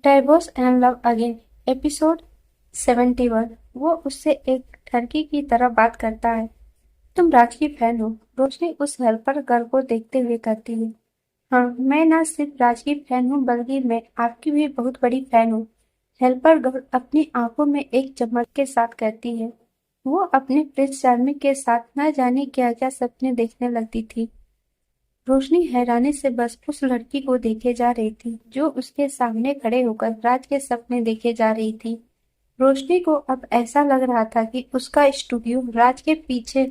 Divorce and love again episode 71। वो उससे एक ठरकी की तरह बात करता है। तुम राज की फैन हो? रोशनी उस हेल्पर गर्ल को देखते हुए कहती है। हाँ, मैं ना सिर्फ राज की फैन हूँ बल्कि मैं आपकी भी बहुत बड़ी फैन हूँ। हेल्पर गर्ल अपनी आंखों में एक चमक के साथ कहती है। वो अपने प्रिंस चार्मिंग के साथ न जाने क्या क्या सपने देखने लगती थी। रोशनी हैरानी से बस उस लड़की को देखे जा रही थी जो उसके सामने खड़े होकर राज के सपने देखे जा रही थी। रोशनी को अब ऐसा लग रहा था कि उसका स्टूडियो राज के पीछे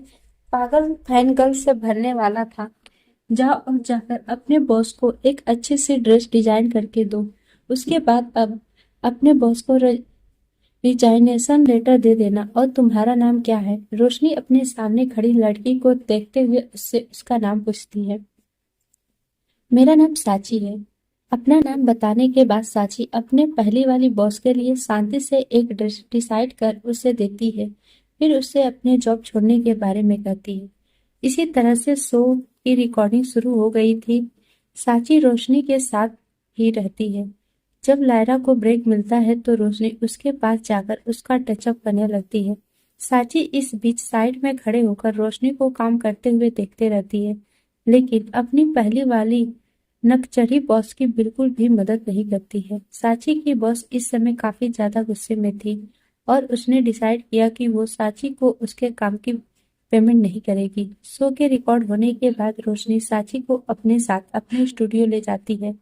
पागल फैन गर्ल से भरने वाला था। जाओ और जाकर अपने बॉस को एक अच्छी सी ड्रेस डिजाइन करके दो। उसके बाद अब अपने बॉस को रिजाइनेशन लेटर दे देना। और तुम्हारा नाम क्या है? रोशनी अपने सामने खड़ी लड़की को देखते हुए उससे उसका नाम पूछती है। मेरा नाम साची है। अपना नाम बताने के बाद साची अपने पहली वाली बॉस के लिए शांति से एक ड्रेस डिसाइड कर उसे देती है। फिर उससे अपने जॉब छोड़ने के बारे में कहती है। इसी तरह से शो की रिकॉर्डिंग शुरू हो गई थी। साची रोशनी के साथ ही रहती है। जब लायरा को ब्रेक मिलता है तो रोशनी उसके पास जाकर उसका टचअप करने लगती है। साची इस बीच साइड में खड़े होकर रोशनी को काम करते हुए देखते रहती है, लेकिन अपनी पहली वाली नकचढ़ी बॉस की बिल्कुल भी मदद नहीं करती है। साची की बॉस इस समय काफी ज्यादा गुस्से में थी और उसने डिसाइड किया कि वो साची को उसके काम की पेमेंट नहीं करेगी। शो के रिकॉर्ड होने के बाद रोशनी साची को अपने साथ अपने स्टूडियो ले जाती है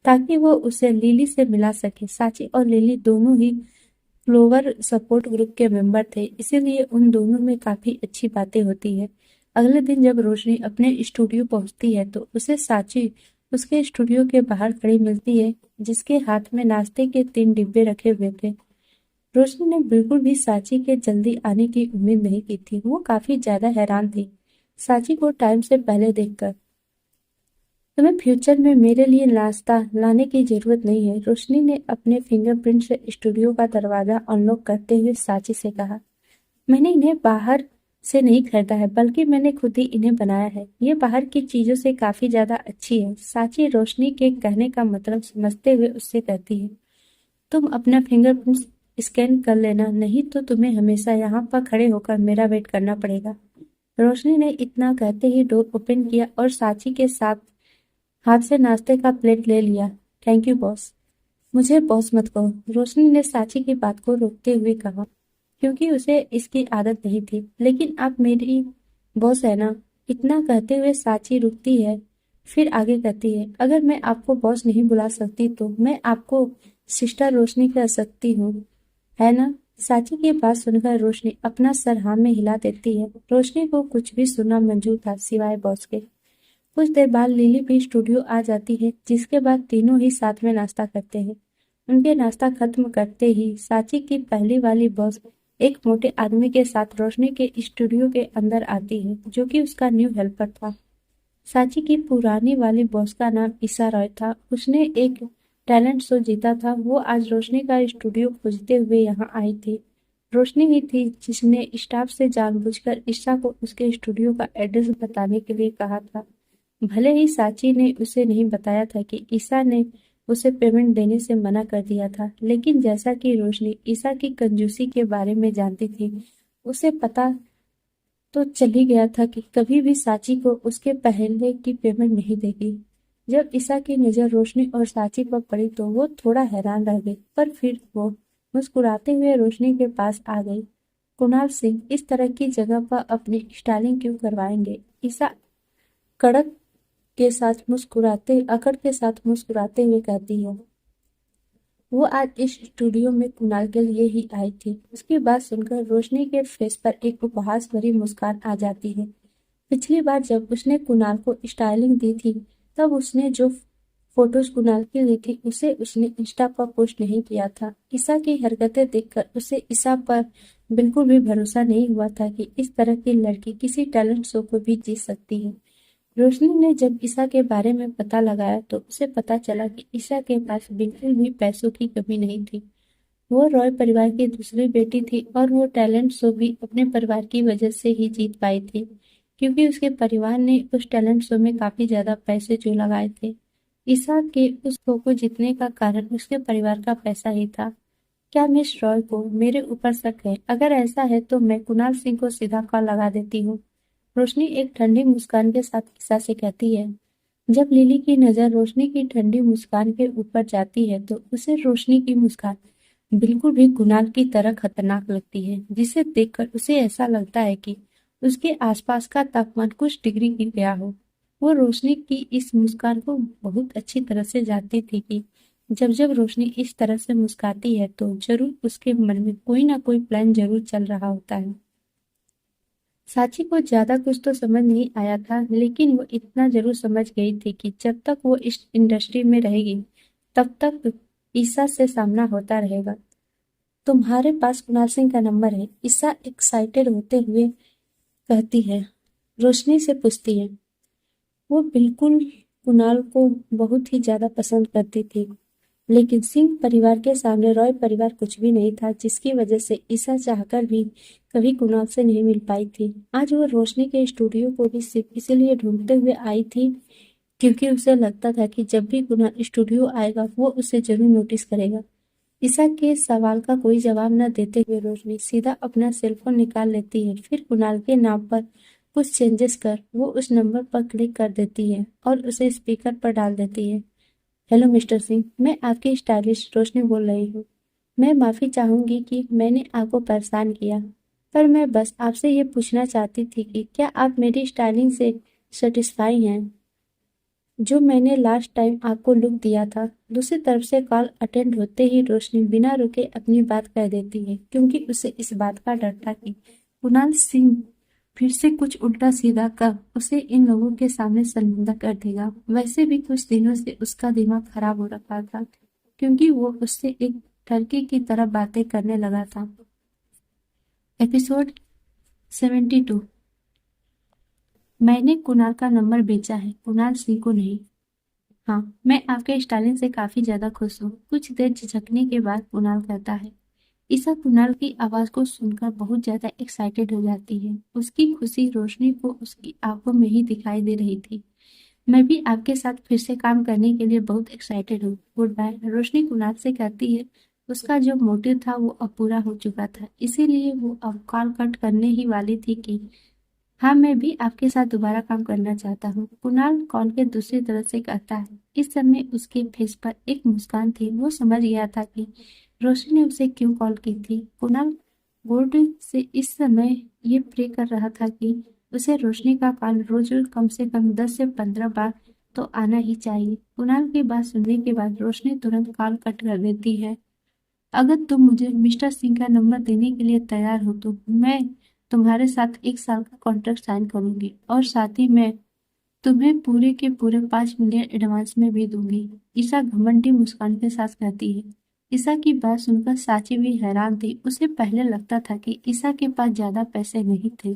ताकि वो उसे लिली से मिला सके। साची और लिली दोनों ही क्लोवर सपोर्ट ग्रुप के मेंबर थे, इसीलिए उन दोनों में काफी अच्छी बातें होती है। अगले दिन जब रोशनी अपने स्टूडियो पहुंचती है तो उसे साची उसके स्टूडियो के बाहर खड़ी मिलती है, जिसके हाथ में नाश्ते के 3 डिब्बे रखे हुए थे। रोशनी ने बिल्कुल भी साची के जल्दी आने की उम्मीद नहीं की थी। वो काफी ज्यादा हैरान थी साची को टाइम से पहले देखकर। तुम्हें फ्यूचर में मेरे लिए नाश्ता लाने की जरूरत नहीं है, रोशनी ने अपने फिंगरप्रिंट से स्टूडियो का दरवाजा अनलॉक करते हुए साची से कहा। मैंने इन्हें बाहर से नहीं खरीदा है, बल्कि मैंने खुद ही इन्हें बनाया है। ये बाहर की चीजों से काफी ज्यादा अच्छी है। साची रोशनी के कहने का मतलब समझते हुए उससे कहती है। तुम अपना फिंगरप्रिंट स्कैन कर लेना, नहीं तो तुम्हें हमेशा यहाँ पर खड़े होकर मेरा वेट करना पड़ेगा। रोशनी ने इतना कहते ही डोर ओपन किया और साची के साथ हाथ से नाश्ते का प्लेट ले लिया। Thank you boss. मुझे बॉस मत कहो, रोशनी ने साची की बात को रोकते हुए कहा, क्योंकि उसे इसकी आदत नहीं थी। लेकिन आप मेरी बॉस है ना? इतना कहते हुए साची रुकती है, फिर आगे कहती है। अगर मैं आपको बॉस नहीं बुला सकती तो मैं आपको सिस्टर रोशनी कह सकती हूँ, है ना? साची की बात सुनकर रोशनी अपना सर हाँ में हिला देती है। रोशनी को कुछ भी सुनना मंजूर था सिवाय बॉस के। कुछ देर बाद लिली भी स्टूडियो आ जाती है, जिसके बाद तीनों ही साथ में नाश्ता करते हैं। उनके नाश्ता खत्म करते ही साची की पहली वाली बॉस एक मोटे आदमी के साथ रोशनी के स्टूडियो के अंदर आती है, जो कि उसका न्यू हेल्पर था। साची की पुरानी वाली बॉस का नाम ईसा रॉय था। उसने एक टैलेंट शो जीता था। वो आज रोशनी का स्टूडियो खोजते हुए यहाँ आई थी। रोशनी ही थी जिसने स्टाफ से जानबूझकर ईसा को उसके स्टूडियो का एड्रेस बताने के लिए कहा था। भले ही साची ने उसे नहीं बताया था कि ईसा ने उसे पेमेंट देने से मना कर दिया था, लेकिन जैसा कि रोशनी ईसा की कंजूसी के बारे में जानती थी, उसे पता तो चल ही गया था कि कभी भी साची को उसके पहले की पेमेंट नहीं देगी। जब ईसा की नजर रोशनी और साची पर पड़ी तो वो थोड़ा हैरान रह गई, पर फिर वो मुस्कुराते हुए रोशनी के पास आ गई। कुणाल सिंह इस तरह की जगह पर अपनी स्टाइलिंग क्यों करवाएंगे? ईसा कड़क के साथ मुस्कुराते अकड़ के साथ मुस्कुराते हुए कहती है। वो आज इस स्टूडियो में कुणाल के लिए ही आई थी। उसकी बात सुनकर रोशनी के फेस पर एक उपहास भरी मुस्कान आ जाती है। पिछली बार जब उसने कुणाल को स्टाइलिंग दी थी, तब उसने जो फोटोज कुणाल की ली थी उसे उसने इंस्टा पर पोस्ट नहीं किया था। ईसा की हरकतें देखकर उसे ईसा पर बिल्कुल भी भरोसा नहीं हुआ था कि इस तरह की लड़की किसी टैलेंट शो को भी जीत सकती है। रोशनी ने जब ईसा के बारे में पता लगाया तो उसे पता चला कि ईसा के पास बिल्कुल भी पैसों की कमी नहीं थी। वो रॉय परिवार की दूसरी बेटी थी और वो टैलेंट शो भी अपने परिवार की वजह से ही जीत पाई थी, क्योंकि उसके परिवार ने उस टैलेंट शो में काफी ज्यादा पैसे जो लगाए थे। ईसा के उस खो को जीतने का कारण उसके परिवार का पैसा ही था। क्या मिस रॉय को मेरे ऊपर शक है? अगर ऐसा है तो मैं कुणाल सिंह को सीधा कॉल लगा देती हूँ। रोशनी एक ठंडी मुस्कान के साथ ईसा से कहती है। जब लिली की नजर रोशनी की ठंडी मुस्कान के ऊपर जाती है तो उसे रोशनी की मुस्कान बिल्कुल भी कुणाल की तरह खतरनाक लगती है, जिसे देखकर उसे ऐसा लगता है कि उसके आसपास का तापमान कुछ डिग्री गिर गया हो। वो रोशनी की इस मुस्कान को बहुत अच्छी तरह से जानती थी कि जब जब रोशनी इस तरह से मुस्काती है तो जरूर उसके मन में कोई ना कोई प्लान जरूर चल रहा होता है। साची को ज्यादा कुछ तो समझ नहीं आया था, लेकिन वो इतना जरूर समझ गई थी कि जब तक वो इस इंडस्ट्री में रहेगी तब तक ईसा से सामना होता रहेगा। तुम्हारे पास कुणाल सिंह का नंबर है? ईसा एक्साइटेड होते हुए कहती है। रोशनी से पूछती है। वो बिल्कुल कुणाल को बहुत ही ज्यादा पसंद करती थी, लेकिन सिंह परिवार के सामने रॉय परिवार कुछ भी नहीं था, जिसकी वजह से ईसा चाहकर भी कभी कुणाल से नहीं मिल पाई थी। आज वो रोशनी के स्टूडियो को भी सिर्फ इसीलिए ढूंढते हुए आई थी क्योंकि उसे लगता था कि जब भी कुणाल स्टूडियो आएगा वो उसे जरूर नोटिस करेगा। ईसा के सवाल का कोई जवाब न देते हुए रोशनी सीधा अपना सेलफोन निकाल लेती है। फिर कुणाल के नाम पर कुछ चेंजेस कर वो उस नंबर पर क्लिक कर देती है और उसे स्पीकर पर डाल देती है। हेलो मिस्टर सिंह, मैं आपकी स्टाइलिस्ट रोशनी बोल रही हूँ। मैं माफ़ी चाहूँगी कि मैंने आपको परेशान किया, पर मैं बस आपसे ये पूछना चाहती थी कि क्या आप मेरी स्टाइलिंग से सेटिस्फाई हैं, जो मैंने लास्ट टाइम आपको लुक दिया था। दूसरी तरफ से कॉल अटेंड होते ही रोशनी बिना रुके अपनी बात कह देती है, क्योंकि उसे इस बात का डर था कि कुणाल सिंह फिर से कुछ उल्टा सीधा कर उसे इन लोगों के सामने शर्मिंदा कर देगा। वैसे भी कुछ दिनों से उसका दिमाग खराब हो रखा था, क्योंकि वो उससे एक ठरकी की तरह बातें करने लगा था। एपिसोड 72। मैंने कुणाल का नंबर बेचा है, कुणाल सिंह को नहीं। हाँ, मैं आपके स्टाइलिंग से काफी ज्यादा खुश हूँ। कुछ देर झिझकने के बाद कुणाल कहता है। ईसा कुणाल की आवाज को सुनकर बहुत ज्यादा एक्साइटेड हो जाती है। उसकी खुशी रोशनी को उसकी आंखों में ही दिखाई दे रही थी। मैं भी आपके साथ फिर से काम करने के लिए बहुत एक्साइटेड हूँ। गुड बाय, रोशनी कुणाल से कहती है। उसका जो मोटिव था वो अब पूरा हो चुका था, इसीलिए वो अब कॉल कट करने ही वाली थी कि हाँ, मैं भी आपके साथ दोबारा काम करना चाहता हूँ, कुणाल कॉल के दूसरी तरफ से कहता है। इस समय उसके फेस पर एक मुस्कान थी। वो समझ गया था कि रोशनी ने उसे क्यों कॉल की थी। कुणाल बोर्ड से इस समय ये प्रे कर रहा था कि उसे रोशनी का कॉल रोज कम से कम 10 से 15 बार तो आना ही चाहिए। कुणाल की बात सुनने के बाद रोशनी तुरंत कॉल कट कर देती है। अगर तुम मुझे मिस्टर सिंह का नंबर देने के लिए तैयार हो तो मैं तुम्हारे साथ 1 साल का कॉन्ट्रैक्ट साइन करूंगी, और साथ ही मैं तुम्हें पूरे के पूरे 5 मिलियन एडवांस में भी दूंगी। ईसा घमंडी मुस्कान के साथ कहती है। ईसा की बात सुनकर साची भी हैरान थी। उसे पहले लगता था कि ईसा के पास ज्यादा पैसे नहीं थे,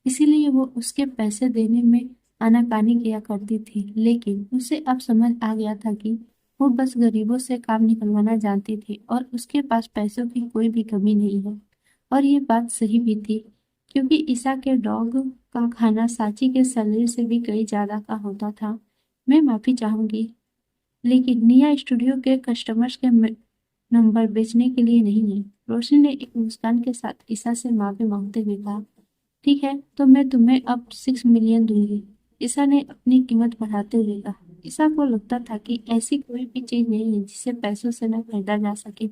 इसीलिए वो उसके पैसे देने में आनाकानी किया करती थी, लेकिन उसे अब समझ आ गया था कि वो बस गरीबों से काम निकलवाना जानती थी और उसके पास पैसों की कोई भी कमी नहीं है। और ये बात सही भी थी, क्योंकि ईसा के डॉग का खाना साची के सैलरी से भी कई ज्यादा का होता था। मैं माफी चाहूंगी, लेकिन निया स्टूडियो के कस्टमर्स के नंबर बेचने के लिए नहीं है। रोशनी ने एक मुस्कान के साथ ईसा से माफी मांगते हुए कहा। ठीक है, तो मैं तुम्हें अब 6 मिलियन दूंगी, ईसा ने अपनी कीमत बढ़ाते हुए कहा। ईसा को लगता था कि ऐसी कोई भी चीज नहीं है जिसे पैसों से न खरीदा जा सके।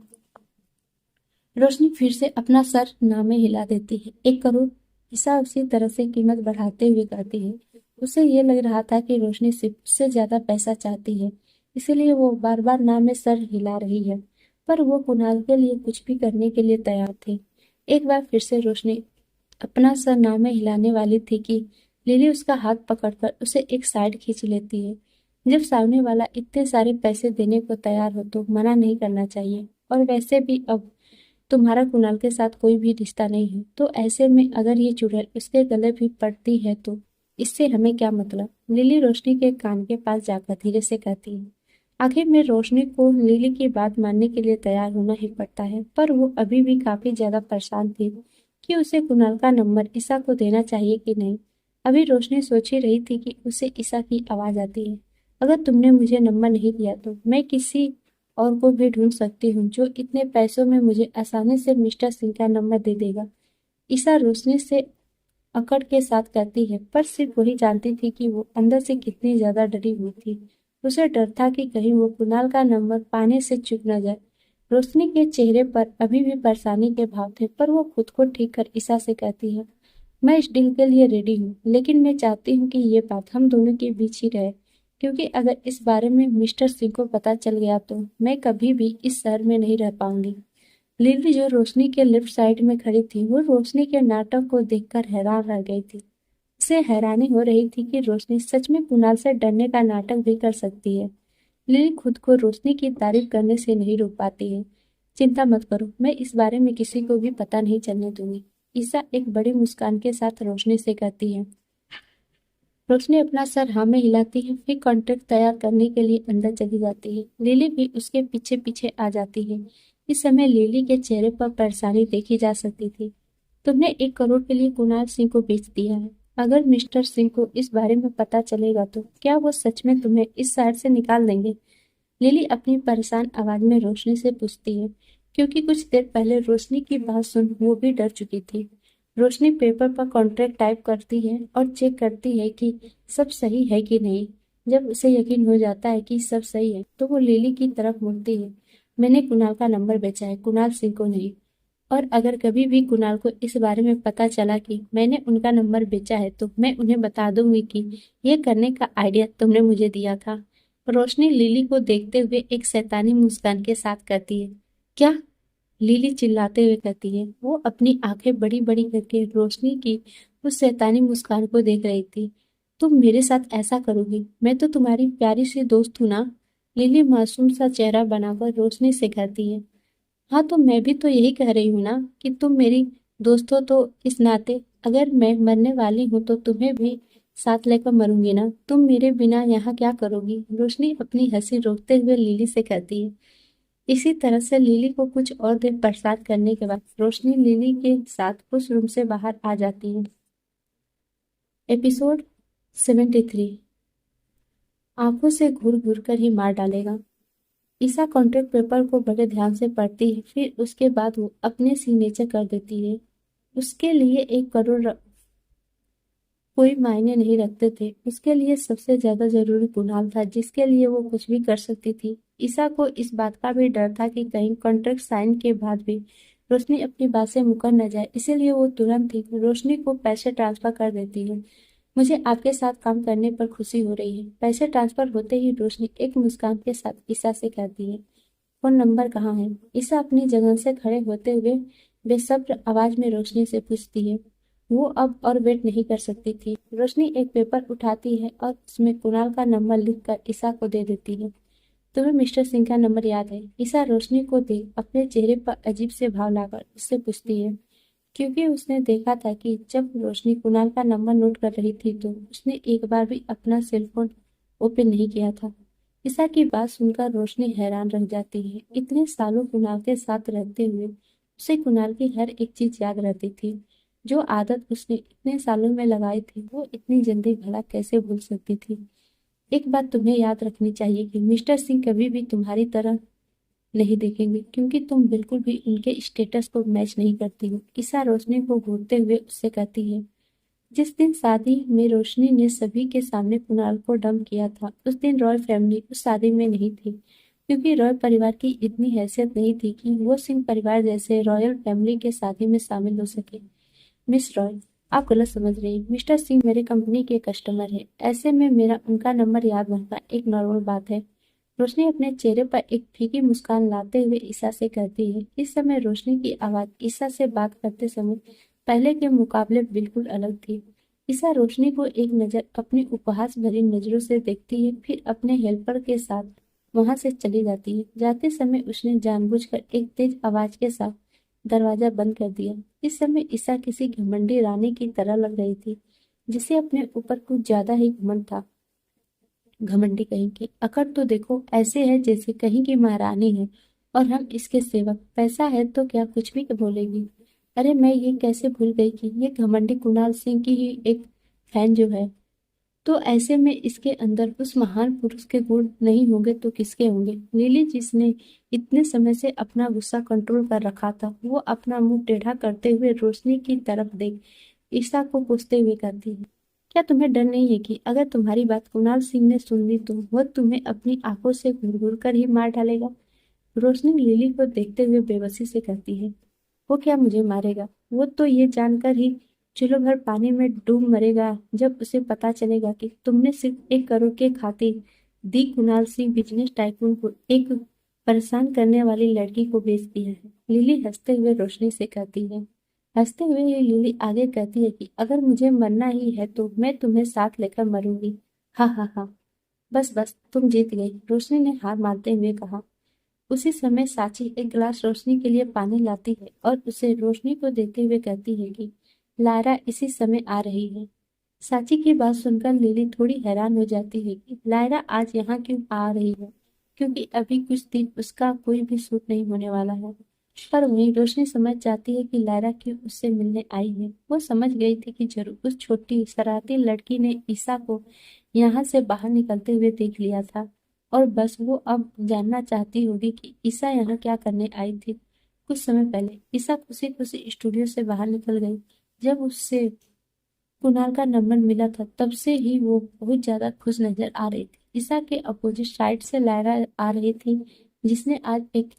रोशनी फिर से अपना सर नामे हिला देती है। 1 करोड़, ईसा उसी तरह से कीमत बढ़ाते हुए कहती है। उसे ये लग रहा था कि रोशनी सिर्फ उससे ज्यादा पैसा चाहती है, इसीलिए वो बार बार नाम में सर हिला रही है, पर वो कुणाल के लिए कुछ भी करने के लिए तैयार थी। एक बार फिर से रोशनी अपना सर नामे हिलाने वाली थी कि लिली उसका हाथ पकड़कर उसे एक साइड खींच लेती है। जब सामने वाला इतने सारे पैसे देने को तैयार हो तो मना नहीं करना चाहिए, और वैसे भी अब तुम्हारा कुणाल के साथ कोई भी रिश्ता नहीं है, तो ऐसे में अगर ये चुड़ैल उसके गले भी पड़ती है तो इससे हमें क्या मतलब। लिली रोशनी के कान के पास जाकर धीरे से कहती है। आखिर में रोशनी को लिली की बात मानने के लिए तैयार होना ही पड़ता है, पर वो अभी भी काफी ज्यादा परेशान थी कि उसे कुणाल का नंबर ईसा को देना चाहिए कि नहीं। अभी रोशनी सोच ही रही थी कि उसे ईसा की आवाज आती है। अगर तुमने मुझे नंबर नहीं दिया तो मैं किसी और को भी ढूंढ सकती हूँ जो इतने पैसों में मुझे आसानी से मिस्टर सिंह का नंबर दे देगा। ईसा रोशनी से अकड़ के साथ कहती है, पर सिर्फ वही जानती थी कि वो अंदर से कितनी ज्यादा डरी हुई थी। उसे डर था कि कहीं वो कुणाल का नंबर पाने से चूक न जाए। रोशनी के चेहरे पर अभी भी परेशानी के भाव थे, पर वो खुद को ठीक कर ईसा से कहती है, मैं इस डील के लिए रेडी हूँ, लेकिन मैं चाहती हूँ कि ये बात हम दोनों के बीच ही रहे, क्योंकि अगर इस बारे में मिस्टर सिंह को पता चल गया तो मैं कभी भी इस शहर में नहीं रह पाऊंगी। लिली जो रोशनी के लेफ्ट साइड में खड़ी थी, वो रोशनी के नाटक को देखकर हैरान रह गई थी। उसे हैरानी हो रही थी कि रोशनी सच में कुणाल से डरने का नाटक भी कर सकती है। लिली खुद को रोशनी की तारीफ करने से नहीं रोक पाती है। चिंता मत करो, मैं इस बारे में किसी को भी पता नहीं चलने दूंगी। ईसा एक बड़ी मुस्कान के साथ रोशनी से कहती है। रोशनी अपना सर हाँ में हिलाती है, फिर कॉन्ट्रैक्ट तैयार करने के लिए अंदर चली जाती है। लिली भी उसके पीछे पीछे आ जाती है। इस समय लिली के चेहरे पर परेशानी देखी जा सकती थी। तुमने 1 करोड़ के लिए कुणाल सिंह को बेच दिया है। अगर मिस्टर सिंह को इस बारे में पता चलेगा तो क्या वो सच में तुम्हें इस शहर से निकाल देंगे? लिली अपनी परेशान आवाज में रोशनी से पूछती है, क्योंकि कुछ देर पहले रोशनी की बात सुन वो भी डर चुकी थी। रोशनी पेपर पर कॉन्ट्रैक्ट टाइप करती है और चेक करती है कि सब सही है कि नहीं। जब उसे यकीन हो जाता है कि सब सही है तो वो लिली की तरफ मुड़ती है। मैंने कुणाल का नंबर बेचा है, कुणाल सिंह को नहीं। और अगर कभी भी कुणाल को इस बारे में पता चला कि मैंने उनका नंबर बेचा है तो मैं उन्हें बता दूंगी कि ये करने का आइडिया तुमने मुझे दिया था। रोशनी लिली को देखते हुए एक शैतानी मुस्कान के साथ कहती है, क्या? लिली चिल्लाते हुए कहती है। वो अपनी आंखें बड़ी बड़ी करके रोशनी की उस शैतानी मुस्कान को देख रही थी। तुम मेरे साथ ऐसा करोगी? मैं तो तुम्हारी प्यारी सी दोस्त हूं ना। लिली मासूम सा चेहरा बनाकर रोशनी से कहती है, हाँ तो मैं भी तो यही कह रही हूँ ना कि तुम मेरी दोस्त हो, तो इस नाते अगर मैं मरने वाली हूँ तो तुम्हें भी साथ लेकर मरूंगी ना। तुम मेरे बिना यहाँ क्या करोगी? रोशनी अपनी हंसी रोकते हुए लिली से कहती है। इसी तरह से लिली को कुछ और देर परेशान करने के बाद रोशनी लिली के साथ उस रूम से बाहर आ जाती है। एपिसोड 73। आंखों से घूर घूर कर ही मार डालेगा। ईसा कॉन्ट्रैक्ट पेपर को बड़े ध्यान से पढ़ती है, फिर उसके बाद वो अपने सिग्नेचर कर देती है। उसके लिए 1 करोड़ कोई मायने नहीं रखते थे। उसके लिए सबसे ज्यादा जरूरी कुणाल था, जिसके लिए वो कुछ भी कर सकती थी। ईसा को इस बात का भी डर था कि कहीं कॉन्ट्रैक्ट साइन के बाद भी रोशनी अपनी बात से मुकर न जाए, इसीलिए वो तुरंत ही रोशनी को पैसे ट्रांसफर कर देती है। मुझे आपके साथ काम करने पर खुशी हो रही है। पैसे ट्रांसफर होते ही रोशनी एक मुस्कान के साथ ईसा से कहती है, फोन नंबर कहाँ है? ईसा अपनी जगह से खड़े होते हुए बेसब्र आवाज में रोशनी से पूछती है। वो अब और वेट नहीं कर सकती थी। रोशनी एक पेपर उठाती है और उसमें कुणाल का नंबर लिखकर ईसा को दे देती है। तुम्हें मिस्टर सिंह का नंबर याद है? ईसा रोशनी को देख अपने चेहरे पर अजीब से भाव लाकर उससे पूछती है, क्योंकि उसने देखा था कि जब रोशनी कुणाल का नंबर नोट कर रही थी तो उसने एक बार भी अपना सेलफोन ओपन नहीं किया था। ईसा की बात सुनकर रोशनी हैरान रह जाती है। इतने सालों कुणाल के साथ रहते हुए उसे कुणाल की हर एक चीज याद रहती थी। जो आदत उसने इतने सालों में लगाई थी वो इतनी जल्दी भला कैसे भूल सकती थी। एक बात तुम्हें याद रखनी चाहिए कि मिस्टर सिंह कभी भी तुम्हारी तरह नहीं देखेंगे, क्योंकि तुम बिल्कुल भी उनके स्टेटस को मैच नहीं करती हो। ईसा रोशनी को घूरते हुए उससे कहती है, जिस दिन शादी में रोशनी ने सभी के सामने कुणाल को डंप किया था, उस दिन रॉय फैमिली उस शादी में नहीं थी, क्योंकि रॉय परिवार की इतनी हैसियत नहीं थी कि वो सिंह परिवार जैसे रॉयल फैमिली के शादी में शामिल हो सके। मिस रॉय, आप गलत समझ रही हैं। मिस्टर सिंह मेरे कंपनी के कस्टमर है, ऐसे में मेरा उनका नंबर याद रखना एक नॉर्मल बात है। रोशनी अपने चेहरे पर एक फीकी मुस्कान लाते हुए ईसा से कहती है। इस समय रोशनी की आवाज ईसा से बात करते समय पहले के मुकाबले बिल्कुल अलग थी। ईसा रोशनी को एक नजर अपनी उपहास भरी नजरों से देखती है, फिर अपने हेल्पर के साथ वहां से चली जाती है। जाते समय उसने जानबूझकर एक तेज आवाज के साथ दरवाजा बंद कर दिया। इस समय ईसा किसी घमंडी रानी की तरह लग रही थी, जिसे अपने ऊपर कुछ ज्यादा ही घमंड था। घमंडी कहीं की अकड़ तो देखो, ऐसे है जैसे कहीं की महारानी है और हम इसके सेवक। पैसा है तो क्या कुछ भी बोलेगी। अरे मैं ये कैसे भूल गई कि ये घमंडी कुणाल सिंह की ही एक फैन जो है। तो ऐसे में इसके अंदर उस महान पुरुष के गुण नहीं होंगे तो किसके होंगे? लिली, जिसने इतने समय से अपना गुस्सा कंट्रोल कर रखा था, वो अपना मुंह टेढ़ा करते हुए रोशनी की तरफ देख ईशा को पूछते हुए कहती है, क्या तुम्हें डर नहीं है कि अगर तुम्हारी बात कुणाल सिंह ने सुन ली तो वह तुम्हें अपनी आंखों से घूर घूर कर ही मार डालेगा? रोशनी लिली को देखते हुए बेबसी से कहती है, वो क्या मुझे मारेगा? वो तो ये जानकर ही चूल्हो भर पानी में डूब मरेगा जब उसे पता चलेगा कि तुमने सिर्फ 1 करोड़ के खातिर दी कुणाल सिंह बिजनेस टाइकून को एक परेशान करने वाली लड़की को बेच दिया है। लिली हंसते हुए रोशनी से कहती है। हंसते हुए ही लिली आगे कहती है कि अगर मुझे मरना ही है तो मैं तुम्हें साथ लेकर मरूंगी। हा हा हा, बस बस, तुम जीत गई, रोशनी ने हार मारते हुए कहा। उसी समय साची एक गिलास रोशनी के लिए पानी लाती है और उसे रोशनी को देते हुए कहती है कि लायरा इसी समय आ रही है। साची की बात सुनकर लिली थोड़ी हैरान हो जाती है कि लायरा आज यहाँ क्यों आ रही है, क्योंकि अभी कुछ दिन उसका कोई भी सूट नहीं होने वाला है। पर वहीं रोशनी समझ जाती है कि लायरा क्यों उससे मिलने आई है। वो समझ गई थी कि जरूर उस छोटी शरारती लड़की ने ईसा को यहाँ से बाहर निकलते हुए देख लिया था और बस वो अब जानना चाहती होगी कि ईसा यहाँ क्या करने आई थी। कुछ समय पहले ईसा खुशी खुशी स्टूडियो से बाहर निकल गई। जब उससे कुणाल का नंबर मिला था तब से ही वो बहुत ज्यादा खुश नजर आ रही थी। ईसा के अपोजिट साइड से लायरा आ रही थी, जिसने आज एक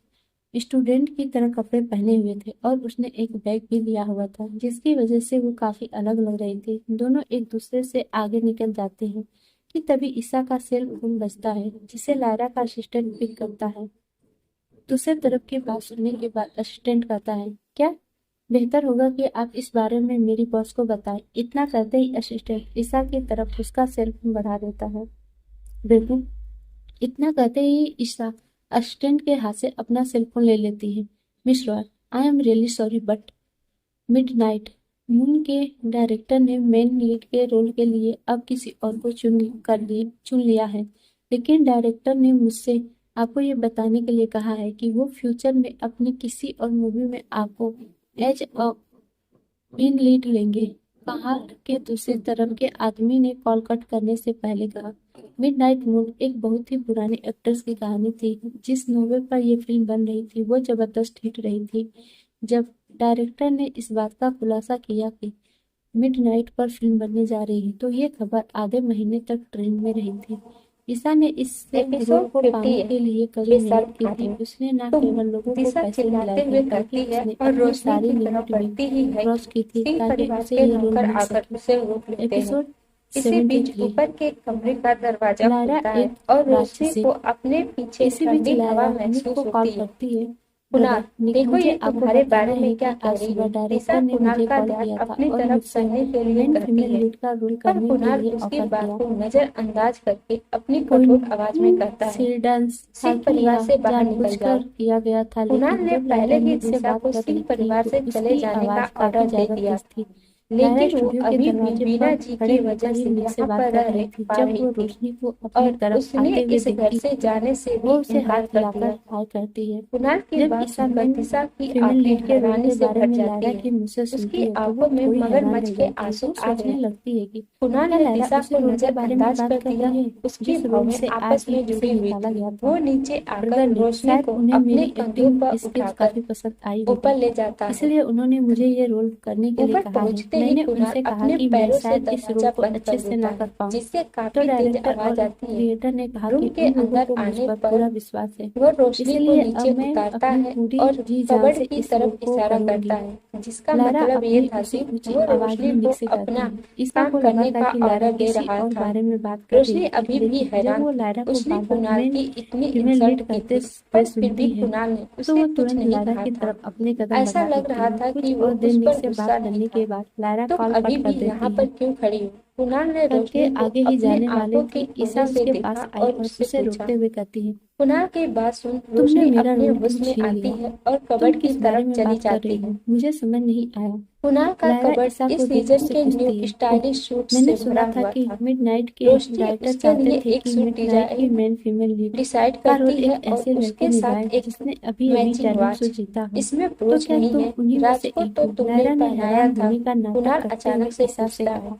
स्टूडेंट की तरह कपड़े पहने हुए थे और उसने एक बैग भी लिया हुआ था, जिसकी वजह से वो काफी अलग लग रही थी। दोनों एक दूसरे से आगे निकल जाते हैं कि तभी ईसा का सेल फोन बजता है, जिसे लायरा का असिस्टेंट पिक करता है। दूसरी तरफ की बात सुनने के बाद असिस्टेंट कहता है, क्या बेहतर होगा कि आप इस बारे में मेरी बॉस को बताएं। इतना कहते ही असिस्टेंट ईसा की तरफ उसका सेल फोन बढ़ा देता है। बिल्कुल, इतना कहते ही ईसा असिस्टेंट के हाथ से अपना सेल फोन ले लेती है। Miss Roy, I am really sorry but midnight moon के डायरेक्टर ने मेन लीड के रोल के लिए अब किसी और को चुन लिया है, लेकिन डायरेक्टर ने मुझसे आपको ये बताने के लिए कहा है कि वो फ्यूचर में अपनी किसी और मूवी में आपको एज अ मेन लीड लेंगे। पहाड़ के दूसरी तरफ के आदमी ने कॉल कट करने से पहले कहा, मिडनाइट मून एक बहुत ही पुराने एक्ट्रेस की कहानी थी। जिस नोवेल पर यह फिल्म बन रही थी वो जबरदस्त हिट रही थी। जब डायरेक्टर ने इस बात का खुलासा किया कि मिडनाइट पर फिल्म बनने जा रही है तो ये खबर आधे महीने तक ट्रेंड में रही थी। ईसा ने इस रोल को पाने के लिए कड़ी मेहनत की थी। उसने न केवल लोगों को पैसे दिलाए थे, बल्कि उसने अपनी सारी लिमिट भी क्रॉस की थी ताकि उसे ये रोल मिल सके। एपिसोड 73 ऊपर के कमरे का दरवाजा लायरा खुलता है एक और रोशनी राक्षसी। को अपने पीछे इसी बीच ठंडी हवा लायरा निक महसूस को कॉल होती है। करती है। कुणाल, देखो मुझे ये आपको तुम्हारे बताना बारे है में क्या कि कह आज रही सुबह है। डायरेक्टर ईसा ने कुणाल मुझे का कॉल ध्यान किया था अपनी और तरफ मुझसे करने के लिए मेन कहती फीमेल है, लीड का रोल पर करने के कुणाल लिए उसकी ऑफर बात किया। को नजरअंदाज करके अपनी कठोर आवाज में कहता है, कोइंसिडेंस था सिंह कि परिवार यह से बाहर निकल जानबूझकर जाओ। किया गया था, कुणाल लेकिन ने जब पहले लायरा ही मुझसे दिशा बात को कर सिंह रही थी परिवार तो से चले उसकी जाने का आवाज काफी ऑर्डर दे ज्यादा दिया तेज था, थी। लायरा लेकिन वो स्टूडियो के अभी भी दरवाजे वीणा पर जी खड़े की होकर वजह ही से निक से यहाँ बात पर कर रह रही थी। पा जब रही वो थी रोशनी को अपनी और तरफ उसने आते हुए इस घर देखती से है जाने से भी वो उसे इनकार हाथ कर दिया। हिलाकर हाय करती है। कुणाल की जब बात ईसा सुनकर मेन दिशा की फीमेल आंखें लीड के रोल हैरानी के से बारे भर में जाती लायरा हैं। के मुंह से सुनती उसकी है तो वो आंखों में थोड़ी हैरान रह मगरमच्छ के जाती है। आंसू वो आ गए। सोचने लगती है कि कुणाल क्या ने लायरा दिशा उसी को रोल के बारे में नजरअंदाज बात कर कर दिया। रही है उसकी जिस रोल भावें से आपस आज ही में उसे जुड़ी हुई निकाला थी। गया था। वो नीचे आकर ब्रदर ने रोशनी शायद को उन्हें अपने मेरी कंधों एक्टिंग पर स्किल्स उठाकर काफी पसंद आई ऊपर होगी, ले जाता है। इसलिए उन्होंने मुझे ये रोल करने के लिए ऊपर कहा है। पहुंचते ही मैंने कुणाल उनसे कहा अपने कि मैं पैरों से शायद इस रोल दरवाजा को बंद अच्छे कर से देता ना कर है, पाऊँ। जिससे तो काफी तेज डायरेक्टर आवाज और आती है। क्रिएटर ने कहा रूम कि के उन लोगों अंदर को मुझ आने पर पर पूरा विश्वास है, वो रोशनी को इसलिए नीचे अब मैं उतारता अपनी है पूरी और जी जान कबर्ड से की इस रोल तरफ को इशारा करता करूंगी। है, जिसका लारा मतलब ये अपनी था उसी कि ऊंची वो आवाज रोशनी में को निक से कहती अपना है। ईसा काम को लगा करने था का कि लायरा ऑर्डर दे किसी रहा और था। बारे में बात कर रही रोशनी थी, अभी भी लेकिन जब हैरान वो थी। लायरा को उसने बार बार कुणाल मेन की इतनी फीमेल इंसल्ट लीड की करते थी, हुए पर फिर भी सुनती है कुणाल ने तो उसे वो कुछ तुरंत नहीं लायरा कहा की था। तरफ अपने कदम ऐसा बढ़ा लग देती रहा है। था कुछ कि वो और देर उस निक पर से गुस्सा बात नहीं करने था। के बाद लायरा तुम कॉल अभी कट भी कर यहाँ देती पर है। क्यों खड़ी हो? कुणाल ने करके रोशनी को आगे ही अपने जाने वाली आंखों के थी, ईसा कोने से उसके पास देखा आई और और उससे उससे पूछा। रोकते हुए कहती है, कुणाल की बात सुन तुमने रोशनी मेरा अपने रोल क्यों होश में छीन आती लिया? है और तुम कबर्ड की किस बारे तरफ में चली बात कर जाती रही है। हो? मुझे समझ नहीं आया। कुणाल का लायरा कबर्ड ईसा को इस देख सीजन उससे के न्यू पूछती है, ओह, स्टाइलिश सूट मैंने से सुना भरा था हुआ कि था। मिडनाइट के रोशनी राइटर उसके चाहते लिए थे एक कि सूट मिडनाइट की मेन फीमेल लीड डिसाइड का रोल करती है एक और ऐसे लड़के उसके निभाए साथ एक जिसने अभी अभी मैचिंग टैलेंट शो वॉच। जीता हो। इसमें तो ब्रोच क्या नहीं तुम है। उन्हीं में राज से को एक तो हो? तुमने लायरा ने पहनाया हैरान था, होने का नाटक कुणाल करते हुए अचानक से ईसा से पूछता है। कहा।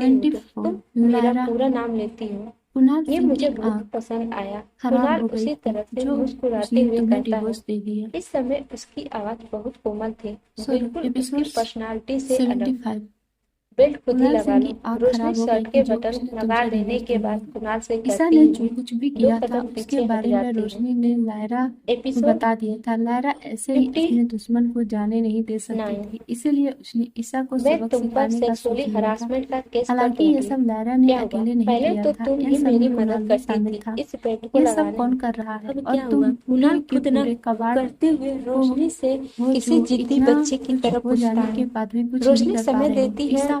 हूँ 74 तुम मेरा लायरा पूरा नाम लेती हो। कुणाल ये सिंह मुझे की बहुत आंख पसंद आया। खराब कुणाल हो गई उसी थी तरह से जो मुस्कुराते उसने हुए तुम्हें कहता है। डिवोर्स दे दिया। इस समय उसकी आवाज बहुत कोमल थी, बिल्कुल एपिसोड उसकी पर्सनालिटी से अलग। 75 बेल्ट खुद ही कुणाल लगा सिंह लो। की आंख रोशनी खराब हो गई शर्ट थी के जो बटन उसने लगा तुमसे लेने डिवोर्स के दे बाद दिया। कुणाल से ईसा कहती ने है, जो कुछ भी दो किया था कदम उसके पीछे हट बारे में जाती है। रोशनी ने लायरा को एपिसोड बता दिया था। लायरा ऐसे ही 50 अपने दुश्मन को जाने नहीं दे सकती 9। थी, इसीलिए उसने ईसा को मैं सबक तुम पर सिखाने का सेक्सुअली सोच लिया था। हरासमेंट का केस कर हालांकि ये दूंगी। सब लायरा ने क्या हुआ? अकेले नहीं पहले किया तो था, तुम इन ही सब मेरी में मदद कुणाल भी करती शामिल थी था। इस बेल्ट को ये सब लगाने कौन में। कर रहा है? अब और क्या हुआ? तुम पूरे कुणाल के खुद न पूरे कबाड़ करते हुए को रोशनी से हो किसी जो जिद्दी इतना बच्चे की कुछ तरह हो पूछता जाने है। के बाद भी कुछ नहीं रोशनी कर पा समय रहे हो। देती है ईसा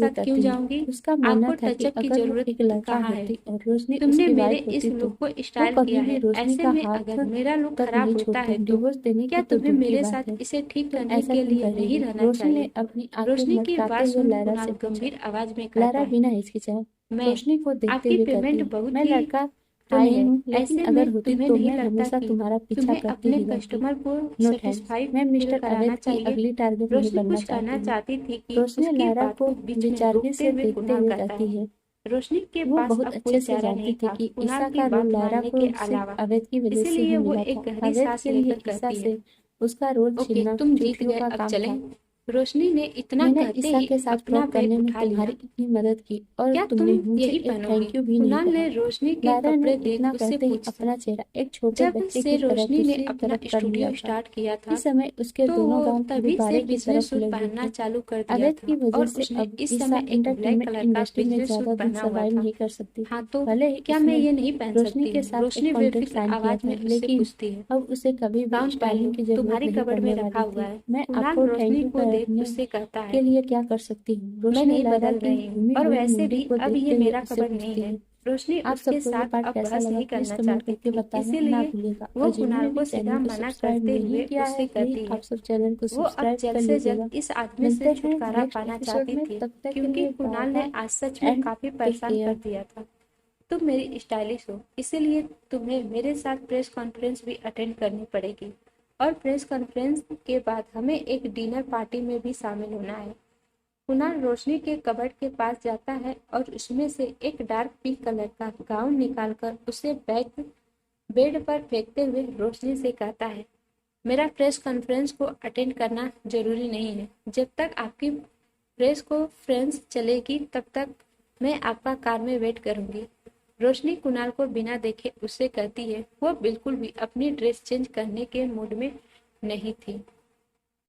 हुए साथ क्यों कहती है, जाऊंगी? उसका मानना आपको था कि टचअप की अगर वो जरूरत एक लड़का कहाँ है? होती और रोशनी तुमने उसकी मेरे वाइफ इस होती तो लुक को वो स्टाइल कभी किया भी है। रोशनी ऐसे का में हाथ अगर मेरा लुक तक खराब नहीं होता छोड़ते। है तो डिवोर्स देने क्या की तो तुम्हें दूर की मेरे बात साथ है, इसे ठीक तुम करने ऐसा के क्यों लिए कर रही नहीं हो? रहना रोशनी ने चाहिए? अपनी आंखें रोशनी की मटकाते बात हुए सुन लायरा से कुणाल पूछा। गंभीर आवाज में कहता लायरा है, बिना हिचकिचाए मैं रोशनी को देखते आपकी हुए कहती पेमेंट है, बहुत मैं ही लड़का तो हाई नहीं है। हूँ, लेकिन ऐसे अगर में होती तुम्हें तो नहीं मैं लगता हमेशा कि तुम्हारा पीछा तुम्हें करती अपने ही रहती। कस्टमर को नो थैंक्स, सेटिस्फाई मैं फील मिस्टर कराना अवैध की चाहिए? अगली टारगेट नहीं रोशनी बनना कुछ कहना चाहती हूँ। चाहती थी कि रोशनी उसकी लायरा बात को को बीच में बेचारगी रोकते से हुए देखते कुणाल हुए कहता कहती है, है। रोशनी के वो पास बहुत अब कोई अच्छे से चारा जानती नहीं थी था कि कुणाल ईसा की का रोल बात लायरा मानने को के सिर्फ अलावा। अवैध की वजह से ही इसीलिए वो मिला एक था। गहरी अवैध सांस के लिए लेकर ईसा कहती है, से उसका रोल ओके छीनना तुम जीत चूतियों गए, का अब काम था। चलें? रोशनी ने इतना मैंने कहते ईसा ही के साथ अपना फ्लर्ट बैग करने में उठा तुम्हारी लिया। इतनी मदद की और क्या तुम तुमने मुझसे यही एक पहनोगे? थैंक यू भी नहीं कुणाल कहा। ने रोशनी के लायरा ने कपड़े इतना देख उससे कहते ही पूछा। अपना चेहरा एक छोटे जब बच्चे से की तरह रोशनी ने दूसरी अपना तरफ कर लिया स्टूडियो था। स्टार्ट किया था इस समय उसके तो दोनों वो गाल तभी से गुब्बारे की तरह बिजनेस सूट फुले हुए पहनना थे। चालू कर दिया अवैध था की वजह और से उसने अब इस ईसा समय एक ब्लैक एंटरटेनमेंट कलर का इंडस्ट्री में बिजनेस ज्यादा सूट दिन पहना हुआ सर्वाइव था। नहीं कर सकती। हाँ तो भले ही क्या मैं उसने ये नहीं पहन रोशनी सकती के हूँ? साथ एक रोशनी कॉन्ट्रैक्ट बेफिक्र साइन किया आवाज था, में उससे लेकिन पूछती है। अब उसे कभी भी गाउन पहन लो, स्टाइलिंग की जरूरत तुम्हारी नहीं कबर्ड पड़ने में वाली रखा थी। हुआ है। मैं कुणाल आपको थैंक रोशनी यू को कह करने उससे कहता के है, लिए क्या कर सकती हूँ? मैं रोशनी नहीं लायरा बदल की रही घूमी हूँ और हुई वैसे मुंडी भी को अब देखते ये हुए मेरा उससे खबर नहीं पूछती है। है, रोशनी आप उसके सबको ये साथ पार्ट अब कैसा बहस लगा नहीं प्लीज करना कमेंट चाहती करके थी, बताना ना इसीलिए भूलिएगा। और वो जिन्होंने कुणाल भी को सीधा चैनल को मना सब्सक्राइब करते नहीं हुए किया है उससे प्लीज कहती आप है, सब चैनल को वो अब सब्सक्राइब कर जल्द से लीजिएगा। जल्द इस आदमी से मिलते हैं छुटकारा नेक्स्ट पाना एपिसोड चाहती में, थी, तब तक के क्योंकि लिए बाय कुणाल ने बाय आज सच में एंड काफी टेक परेशान कर केयर। दिया था। तुम मेरी स्टाइलिश हो, इसीलिए तुम्हें मेरे साथ प्रेस कॉन्फ्रेंस भी अटेंड करनी पड़ेगी और प्रेस कॉन्फ्रेंस के बाद हमें एक डिनर पार्टी में भी शामिल होना है। कुणाल रोशनी के कबर्ड के पास जाता है और उसमें से एक डार्क पिंक कलर का गाउन निकालकर उसे बेड पर फेंकते हुए रोशनी से कहता है, मेरा प्रेस कॉन्फ्रेंस को अटेंड करना जरूरी नहीं है। जब तक आपकी प्रेस कॉन्फ्रेंस चलेगी तब तक मैं आपका कार में वेट करूंगी। रोशनी कुणाल को बिना देखे उससे कहती है, वो बिल्कुल भी अपनी ड्रेस चेंज करने के मूड में नहीं थी।